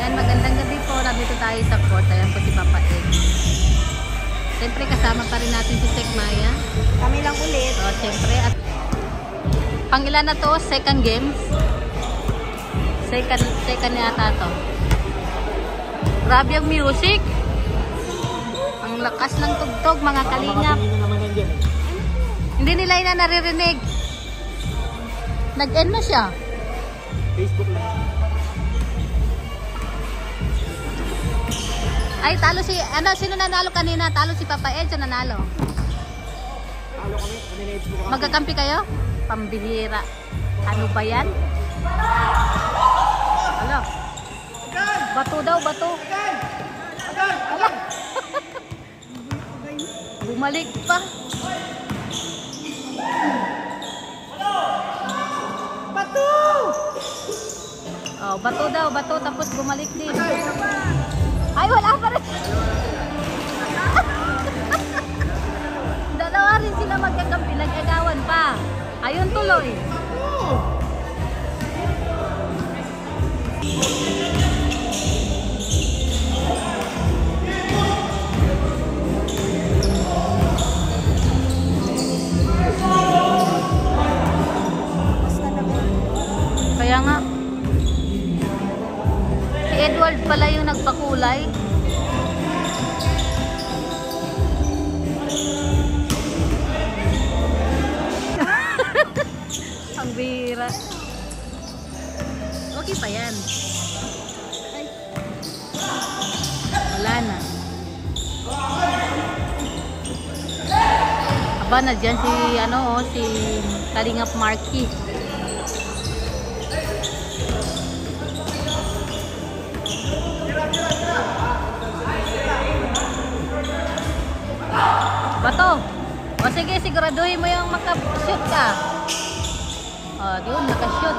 Ayan, magandang gabi po. Nandito tayo sa court. Ayan po si Papa Ed. Siyempre kasama pa rin natin si Sek Maya. Kami lang ulit. So, siyempre. At pangilan na to? Second games? Second yata to. Grabe ang music. Ang lakas ng tugtog, mga kalingap. Hindi nila yun na naririnig. Nag-end na siya. Facebook lang. Ay, talo si, ano, sino nanalo kanina? Talo si Papa Ed, siya nanalo. Talo kami, kanina Facebook ako. Magkakampi kayo? Pambihira. Ano ba yan? Alo. Bato daw, bato. Alo. Bumalik pa. Bato! Oh, bato daw, bato. Tapos bumalik din. Ay, wala pa rin. Dalawa rin sila magkakampi. Nag-agawan pa. Ayun tuloy. Kaya nga. Si Edward pala yung nagpakulay. Ang bira. Okay pa yan. Ay. Wala na. Aba na dyan si ano, si Kalingap Marky. Bato. O sige, siguraduhin mo yung makashoot ka. O, yun, nakashoot.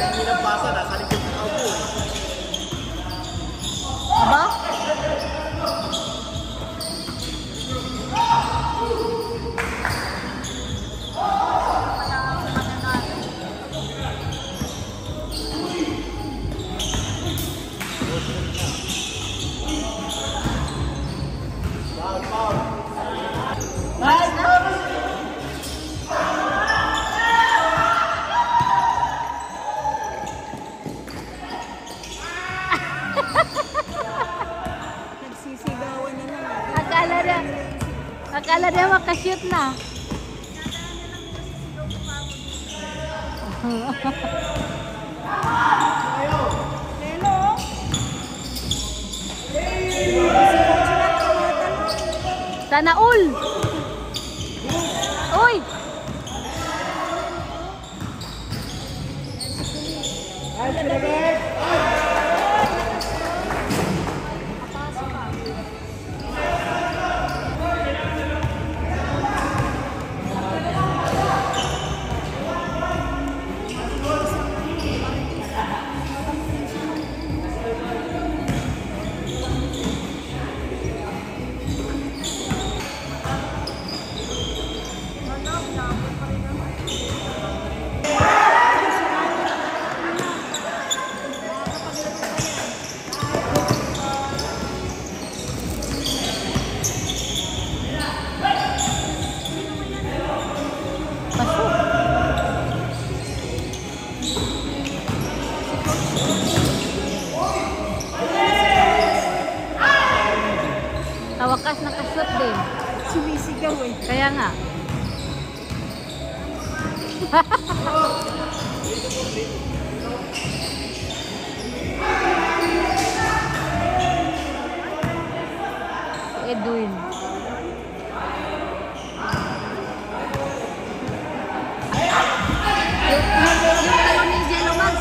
Hindi lang basa, nasa likod ng ako eh. Aba? Nagsisigawan na lang. Akala niya makashoot na. Hello? Sana all. Uy! Tawakas nakashoot din. Sumisigaw eh. Kaya nga. Edwin. Yung talo ni Jello Max.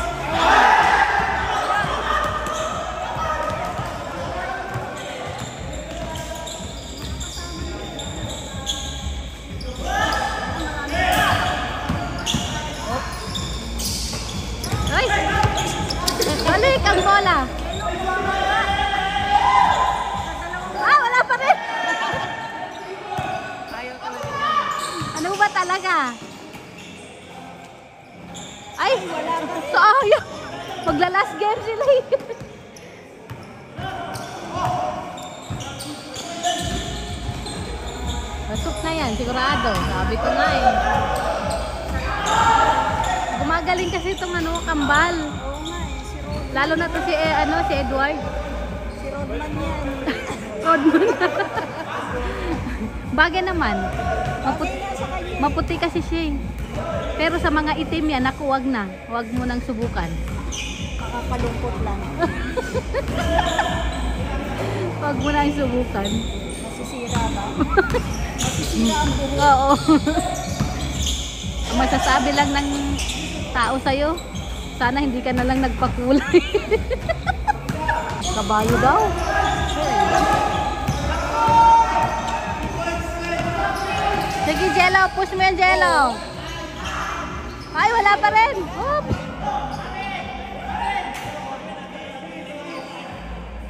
Pasok na yan, sigurado. Sabi ko nga eh. Gumagaling kasi itong ano, kambal. Oo nga eh, si Rod. Lalo na to si, si Edward. Si Rodman yan. Rodman. Bagay naman. Bagay nga sa kanya. Maputi kasi siya eh. Pero sa mga itim yan, naku, wag na. Wag mo nang subukan. Makakalungkot lang. Wag mo nang subukan. Masisira ba? Masisira ang buhok. Oo. Ang masasabi lang ng tao sa'yo, sana hindi ka na lang nagpakulay. Kabayo daw. Sige, Jello. Push mo yung Jello. Ay, wala pa rin. Oops.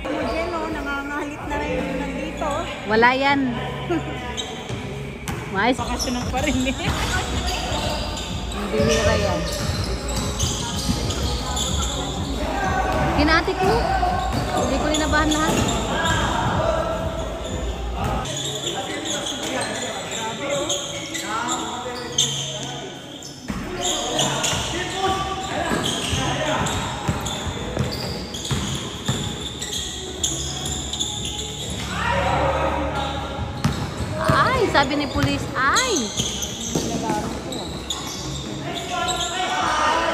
Jello, nangangalit na rin yung nandito. Wala yan. Mais. Bakasyonan pa rin eh. Hindi hira yan. Kinatik mo. Hindi ko linabahan lahat. Ay, sabi ni pulis, ay.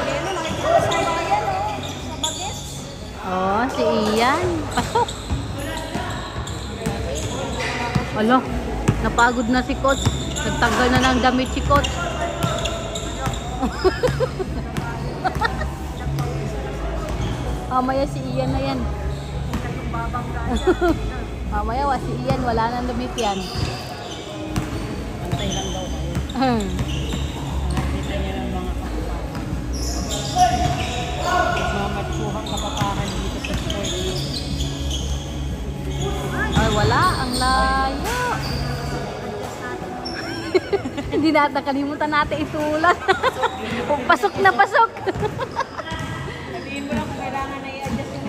Jello, nakikita sa bayan oh. Sa bagets. Oh, si Ian. Pasok. Alo, napagod na si Coach. Nagtanggal na ng damit si Coach. Mamaya si Ian na yan. Mamaya si Ian, wala nang damit yan. Antay lang daw kayo. Nakikita niya ng mga kapapaan. Mamatsuhang kapapaan dito sa sport. Ay, wala. Ang layo. Hindi natin nakalimutan natin itulat. Pasok na pasok. Sabihin mo lang kung kailangan na i-adjust yung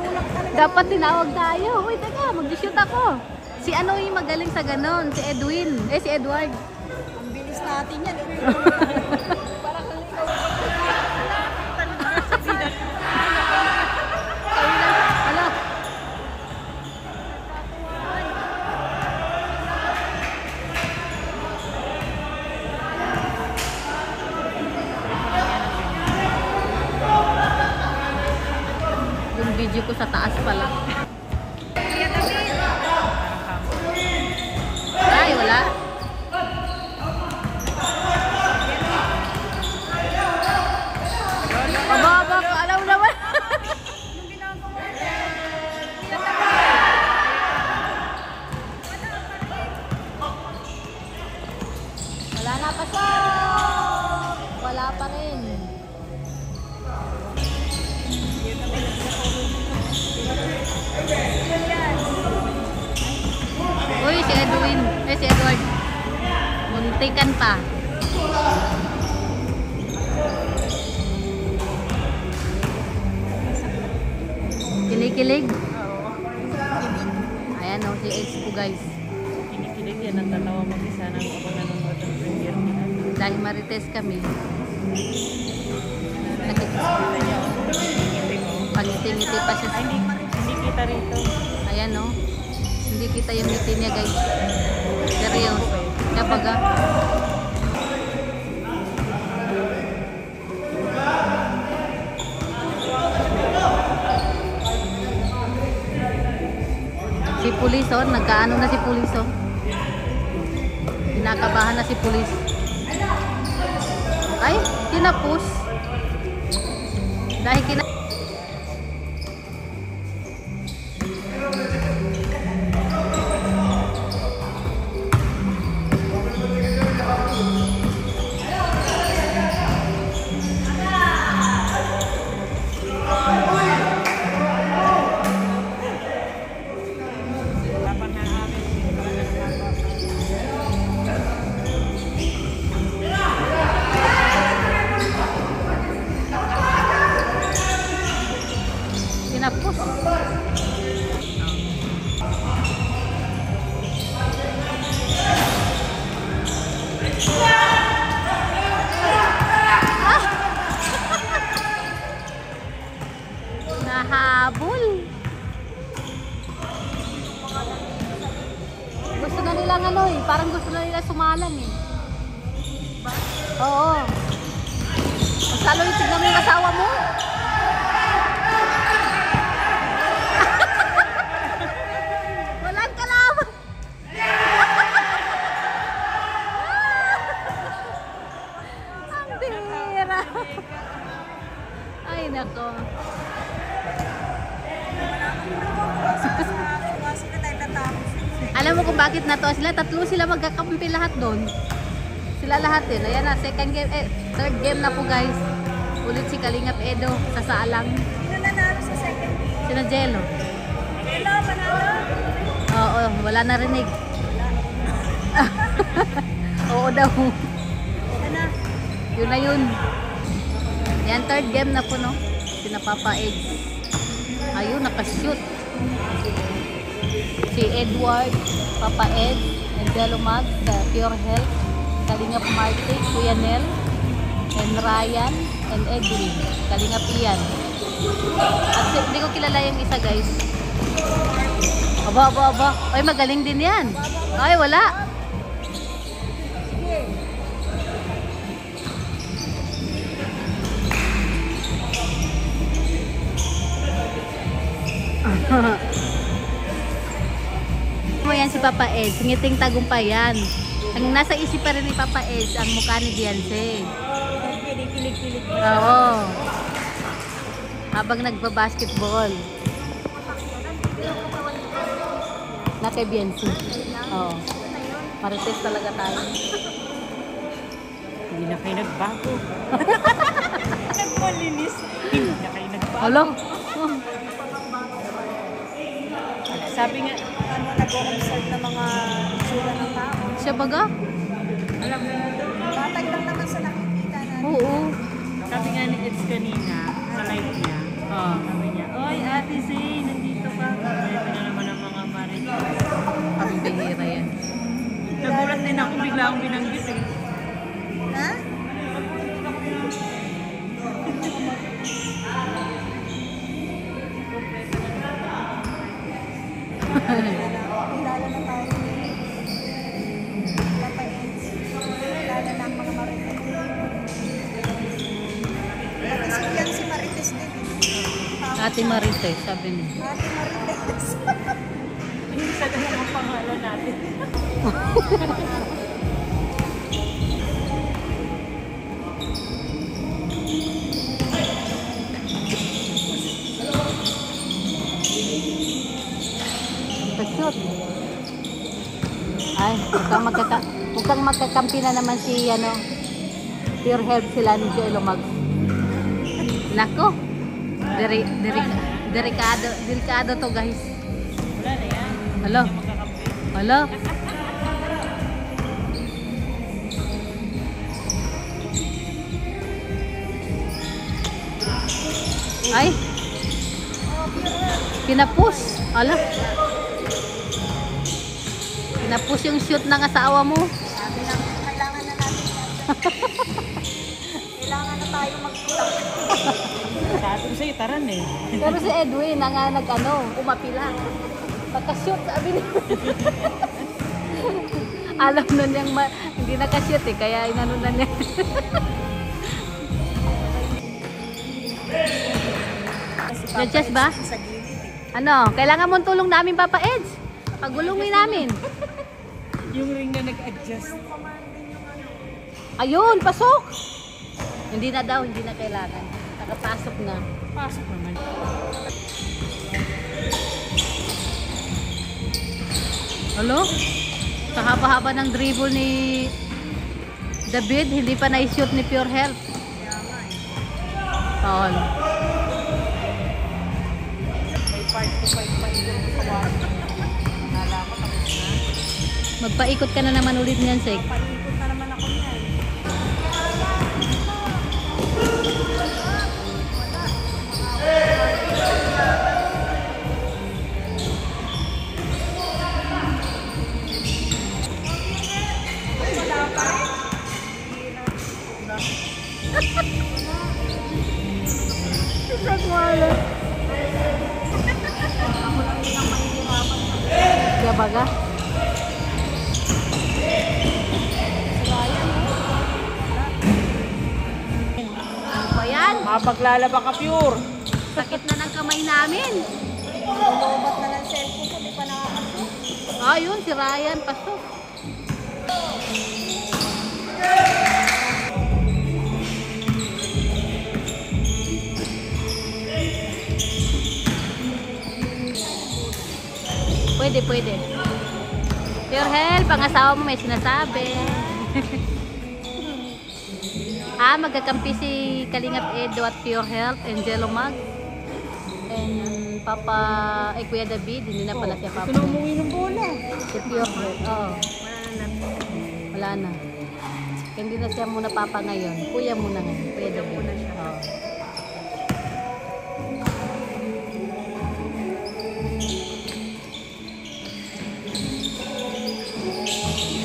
tulak talaga. Dapat tinawag tayo. Uy, teka, mag-shoot ako. Si ano yung magaling sa ganon? Si Edwin. Si Edward. Ang bilis natin yan. Parang kung ikaw. Ala. Yung video ko sa taas pala. Ay, wala. Aba, alam naman. Wala na pasok. Wala pa rin. Uy, si Edwin. Si Edward. Muntikan pa. Kinikilig. Ayan o, si Edge po guys. Kinikilig yan. Natatawa mag-isa ng ako nanonood ng premiere nila. Dahil marites kami. Pangiti-ngiti pa siya. Ay, hindi kita rito. Ayan o. Hindi kita yung ngiti niya guys. Seryoso. Kabaga. Si pulis oh, nagkaano na si pulis oh. Kinakabahan na si pulis. Ay, kinapus. Dahil silang ano eh. Parang gusto na nila sumalang eh. Oo. Mas lalo yung tignan mo yung asawa mo. Walang kalaman. Ang bihira. Ay, nako. Alam mo kung bakit na to sila? Tatlo sila magkakampi lahat doon. Sila lahat din. Ayan na, second game, third game na po guys. Ulit si Kalingap Edo sa Saalang. Sino nanalo sa second game? Sina Jello. Hello, manalo? Oo, wala narinig. Oo daw. Ano na? Yun na yun. Yan, third game na po, no? Sina Papa Ed. Ayun, nakashoot. Si Edward, Papa Ed, and Jello Mag, sa Pure Health, Kalingap Martin, Kuya Nel, and Ryan, and Edwin, Kalingap Ian. At hindi ko kilala yung isa, guys. Aba. Ay, magaling din yan. Ay, wala. Mo yan si Papa Ed, singiting tagumpay yan. Ang nasa isip pa rin ni Papa Ed ang mukha ni Beyonce. Kilig-kilig. Oo. Habang nagba-basketball. Na kay Beyonce. Oo. Marites talaga tayo. Hindi na kayo nagbago. Nagmalinis. Hindi na kayo nagbago. Alam. Sabi nga, Nag-observe ng mga sura ng tao. Siya baga? alam mo, Batag lang naman sa nakikita natin. Oo. sabi nga ni Eds kanina, sa live niya, sabi niya, oy Ate Zay, nandito ka. Ito na naman ang mga marites. Ang bihira yan. Nagulat din ako, bigla akong binanggit eh. Ha? Kilala na tayo. Kapag-ins. Kilala na ang mga marites. Kasi si Marites din. Ate Marites, sabi niya. Ate Marites. Minsan na lang ang pangalan natin. Pagshot. Ay, mukhang magkakampi na naman si, Pure Health sila ni Jello Mag. Nako. Delikado to guys. Wala na yan. Hello. Magkakampi. Hello. Ay. Pinapus. Hala. Pinapus yung shoot ng asawa mo. Sabi lang, kailangan na natin yan. Kailangan na tayo magtulak. Sabi ko sa'yo, taran eh. Pero si Edwin na nga umapila. Pagka-shoot, sabi niya. Alam nun niyang hindi nakashoot eh, kaya inano na niya. Judges ba? Sa gilid eh. Ano, kailangan mong tulong namin, Papa Eds. Pagulungin namin. Yung ring na nag-adjust. Ayun, pasok! Hindi na daw, hindi na kailangan. Nakapasok na. Pasok naman. Hello? Sa haba-haba ng dribble ni David, hindi pa na-shoot ni Pure Health. Tol. May part to part pa ikot ko sa wala. Nala ko tapos na. Magpaikot ka na naman ulit niyan, Sek. Paikot na naman ako niyan. Kaya baga? Mapaglalaba ka, Pure. Sakit na ng kamay namin. Lulobat na ng cellphone ko, di pa nakakasok. Ah, yun, si Ryan, pasok. Pwede, pwede. Pure Health, pangasawa mo may sinasabi. Magkakampi si Kalingap Edo at Pure Health and Jello Mag. And Papa, Kuya David, hindi na pala siya Papa. Ito na umuwi ng bola. Si Pure Health, oo. Wala na. Hindi na siya muna Papa ngayon. Kuya muna ngayon. Kuya David. Muna siya.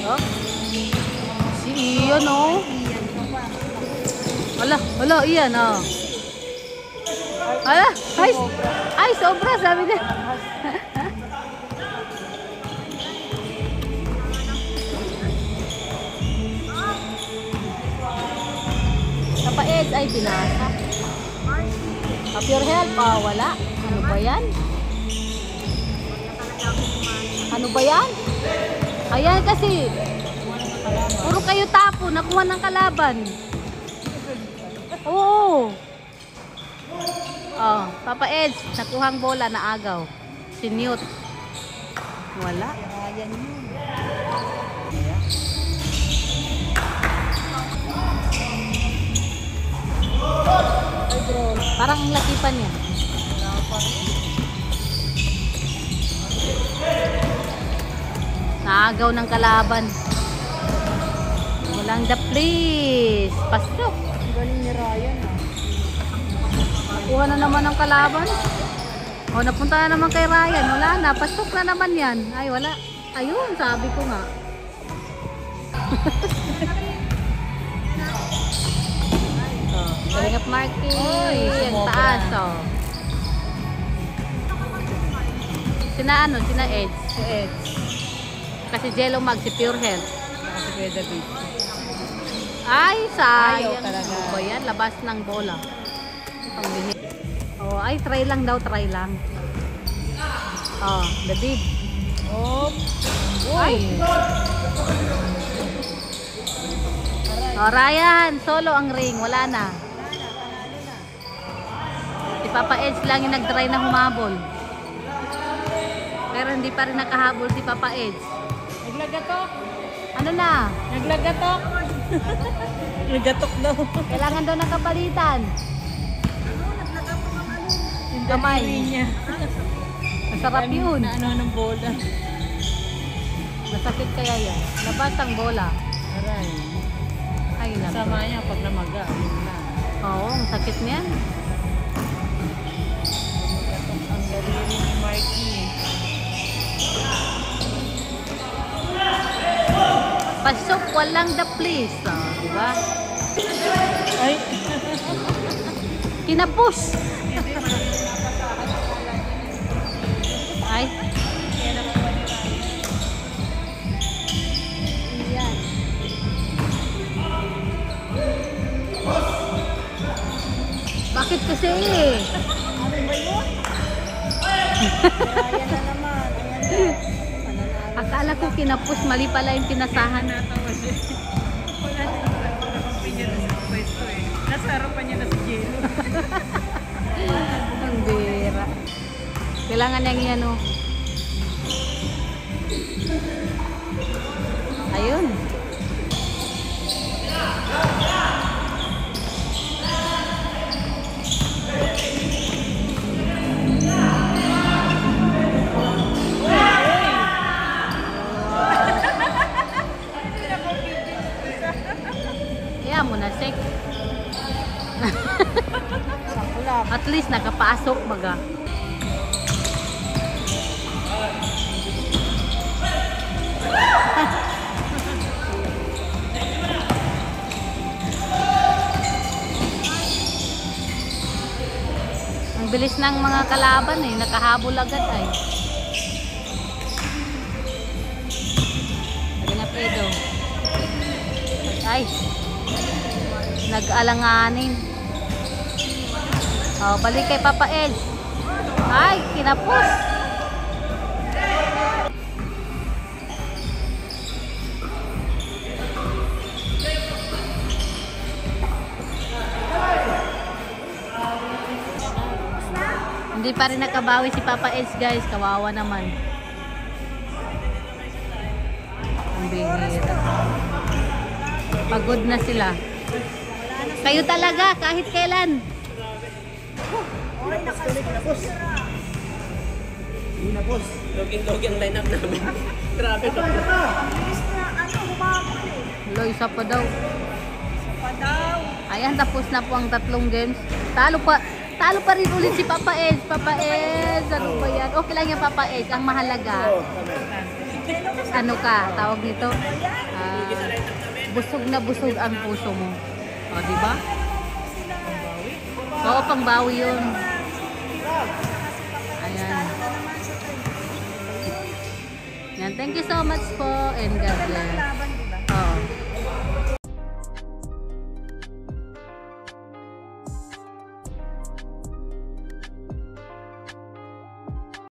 Oo. Oh. Si Ian, oh. Wala, Ian, oh. Ay, sobra, sabi niya. Papa Ed, ay, binasa. Pure Health, wala. Ano ba yan? Ano ba yan? Ayan kasi. Puro kayo tapo, nakuha ng kalaban. Oo. Oh, Papa Ed, nakuhang bola na agaw. Si Newt. Wala. Ayan yun. Parang ang lakipan niya. Naagaw ng kalaban. Walang the please. Pasok. Galing ni Ryan, ah. Nakuha na naman ng kalaban. O, napunta na naman kay Ryan. Wala na. Pasok na naman yan. Ay, wala. Ayun, sabi ko nga. Kalingap Marky. Ang taas, oh. Sina Ed? Si Ed. Kasi Jello Mag, si Pure Health. Si Kuya David. Ay, sayang. Ayaw talaga. Ano ba yan? Labas ng bola. Pangbihin. Oh, ay, try lang daw, try lang. Oh, David. Op. Uy. Oh, Ryan, solo ang ring. Wala na. Si Papa Eds lang yung nag-try na humabol. Pero hindi pa rin nakahabol si Papa Eds. Naglagatok. Ano na? Naglagatok. Nagatok daw. Kailangan daw ng kapalitan. Yung Kamay. daliri niya. Masarap yun. Na ano ng bola. Masakit kaya yan. Labas ang bola. Aray. Ay, naku. Sama niya pag namaga. Yun na. Oo, ang sakit niyan. Ang daliri ni Marky. Pasok, walang the please. Oh, di ba? Ay. Kinapus. Ay. Yan. Bakit kasi eh? Ano ba yun? Ayan na naman. Ayan na. Akala ko kinapus, mali pala yung pinasahan. Natawa siya. Wala siya nakakampi niya na sa pwesto eh. Nasa harapan niya na si Jello. Ang bira. Kailangan niyang yan oh. Ayun. Kaya mo na, Sek. Sakulap. At least nakapasok baga. Ang bilis ng mga kalaban eh, nakahabol agad ay. Kalingap Edo. Ay, nag-alanganin. Oh, balik kay Papa Ed. Ay, kinapos. Hindi pa rin nakabawi si Papa Ed, guys. Kawawa naman. Ang bihira. Pagod na sila. Kayo talaga, kahit kailan. Login-login line-up namin. Grabe to. Hello, isa pa daw. Ayan, tapos na po ang 3 games. Talo pa rin ulit si Papa Ed. Papa Ed, ano ba yan? Okay lang yan, Papa Ed. Ang mahalaga, ano ka, tawag nito? Busog na busog ang puso mo. O, diba? Oo, pangbawi yun. Ayan. Yan, thank you so much po and God bless.